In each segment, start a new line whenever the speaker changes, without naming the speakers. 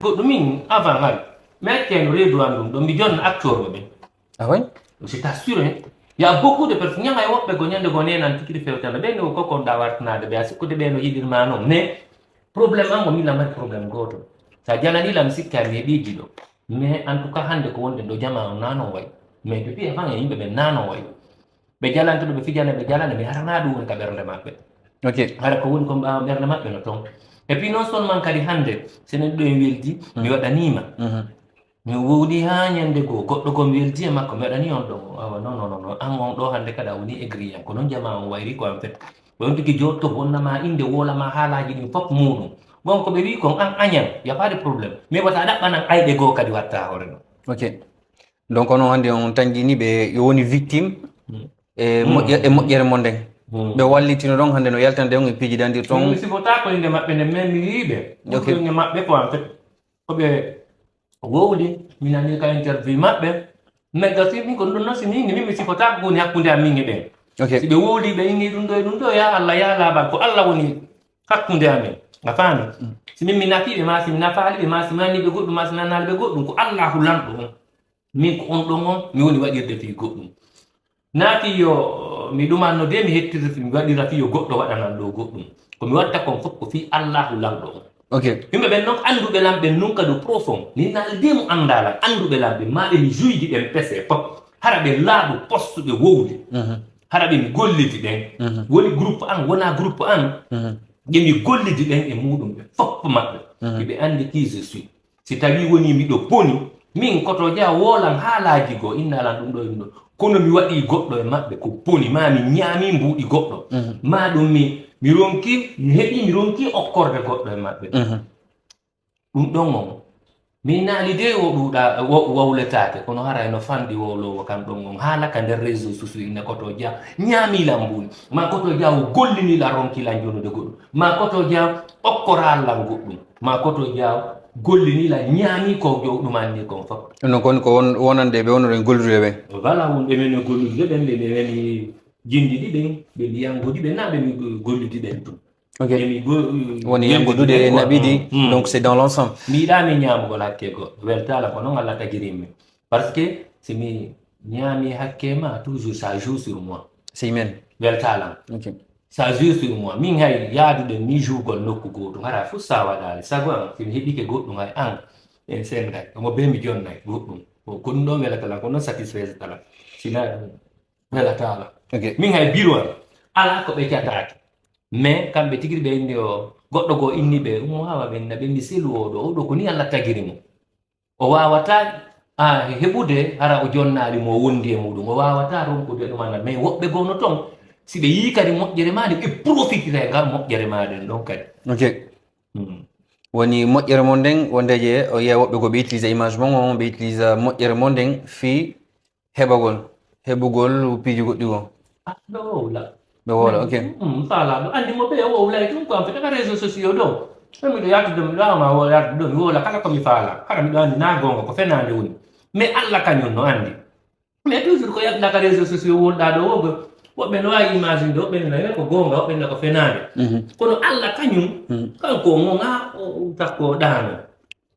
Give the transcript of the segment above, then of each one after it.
goɗɗo min avant hari mi acceno reedu an ɗum ɗo mi jonna acteur ɓe
Ah oui?
je t'assure hein. Il y a beaucoup de personnes ñanga e woɓɓe go ñande go nenan tikkiɗi fewtana ɓen o kokonɗa wartanade ɓe a sikkude ɓeno yiɗirma noon mais probléme an go min lamari probléme goto sa jananilam sikka mi heeɓiji ɗo mais en tout cas hande ko wonɗen ɗo jama on nanon way mais depuis avant e yimɓe ɓe nanon way ɓe jalantoɗo ɓe fijana ɓe jalana mi harana ɗum woni ka ɓernde maɓɓe
Ok.
hara ko woni ko ɓawa ɓernde maɓɓe no toon et puis non seulement kadi hande senen ɗo e weldi mi waɗanima mi wowɗi ha ñande goo goɗɗo go mi weldi e makko mi waɗani on ɗon awa non non non an on ɗo hande kada woni aigri en ko noon jama on wayri ko en fait on tigi jotto bonnama inde wolama haalaji ɗin fof muɗum gon ko ɓe wi kon an añan y a pas de probléme mais wata ɗaɓɓanan ayɓe goo kadi watta hoore ɗon
Ok. Donc onon hannde on tanjini ɓe yo woni victime e moƴƴere mon nden ɓe wallitino ɗon hannde no yaltande on e piijidandir toon
mi sifota ko inde maɓɓe nde men mi wiiɓe inde maɓɓe ko en fait koɓe wowli mi nani ka interview maɓɓe mais gasi min ko ɗum noon si min mi sifota ko woni hakkude am min e ɓen si ɓe wowli ɓe inni ɗum ɗo ya Allah ya laɓal ko Allah woni hakkude amen a faami si min mi nafiɓe ma si mi nafaaliɓe ma si manniɓe goɗɗum ma si nannaliɓe goɗɗum ko Allah hulanɗo on min ko on ɗon on mi woni waɗirde fi goɗɗum naati yo mi ɗumanno de mi hettirta mi waɗira fi yo goɗɗo waɗanan ɗo goɗɗum komi watta kon fof ko fi Allahu lamɗo on ok yimɓe ɓen noon annduɓe lamɓe nunka de profond ni naalde mo anndala annduɓe lamɓe maɓe mi juyji ɗen pese fof hara ɓe laaɓu postuɓe wowli hara ɓe mi gollidi ɗen woni groupe an wona groupe an ƴemi gollidi ɗen e muɗum ɓe fof maɓɓe eɓe anndi qui je suis si tawi woni miɗo boni min koto ja wolan haalaji goo innalan ɗum ɗo ɗum ɗo kono mi waɗi goɗɗo e maɓɓe ko boni ma mi ñaami mbuuɗi goɗɗo ma ɗum mi ronki mi heɓi mi ronki okkorde goɗɗo e maɓɓe ɗum ɗon on min naali de o ɗuuɗa wowletake kono hara no fanɗi wowlowo kam ɗon on haalaka nder réseau sociaux inne koto dia ñaamilan mbuuɗi ma koto dia o gollinila ronkilan jonude goɗɗum ma koto dia okkorallan goɗɗum ma koto dia gollinila ñaami ko ɗumanni kon fof
non kon ko wonande ɓe wonoɗen gollude ɓen
voilà wonɓe men gollude ɓen ɓe weni jindiɗi ɓen ɓe mbiyangoɗi ɓen na ɓe golludi ɓen tum
ok woni yangodude e naɓiɗi donc c'est dans l'ensemble
mi yiɗami ñamugol hakke goɗɗo weltala ko noon Allah tagirinmi par ce que si mi ñaami hakke ma toujours ça joue sur moi
c'est humaine
weltalam
ok
ça joue sur moi min hay yaadude ni jougol nokku goɗɗum hara fof sa waɗali sago an somi heɓike goɗɗum hay an en sen gay omo be mi jonnay goɗɗum ko ɗum ɗon welatala ko noon satisfaise tala sina ɗum welatala min hay biro an ala ko ɓeccatake mais kamɓe tigiri ɓe inni o goɗɗo goo inni ɓe mo wawa ɓenna ɓenni selu oɗo oɗo ko ni Allah tagiri mo o wawata heɓude hara o jonnali mo wondi e muɗum o wawata ronkude ɗumana mais woɓɓe goo no toon si ɓe yii kadi moƴƴere maɗe ɓe profitire ngam moƴƴere maɗen ɗon kadi
ok woni moƴƴere mon nden wondeje o yiya woɓɓe ko ɓe utilisa image mon on ɓe utilisa moƴƴere mon nden fi heɓugol piiji goɗɗi on
ɓe wowla
ɓe wowla ok
fala ɗo andi mo ɓe wowlay tum ko en fait aka réseau sociaux ɗo ɗon miɗo yattude miɗo awma yattude ɗo mi wowla kala komi faala hara miɗo andi na gonga ko fenade woni mais Allah kañum no andi mais toujours ko yaɗɗa ka réseau sociaux wonɗa ɗo wogo woɓɓe no wawi imagine de woɓɓe nena ko gonga woɓɓe nena ko fenade kono Allah kañum kanko gonga takko ɗano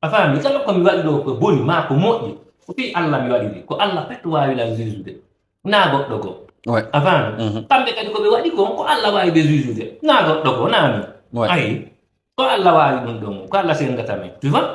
a faami kala komi waɗi ɗo ko boni ma ko moƴƴi ko fi Allah mi waɗiri ko Allah pet wawilan jujude na goɗɗo goo a faami kamɓe kadi koɓe waɗi gon ko Allah wawi ɓe jujude na goɗɗo goo nami ayi ko Allah wawi ɗum ɗon ko Allah sengata men tu vois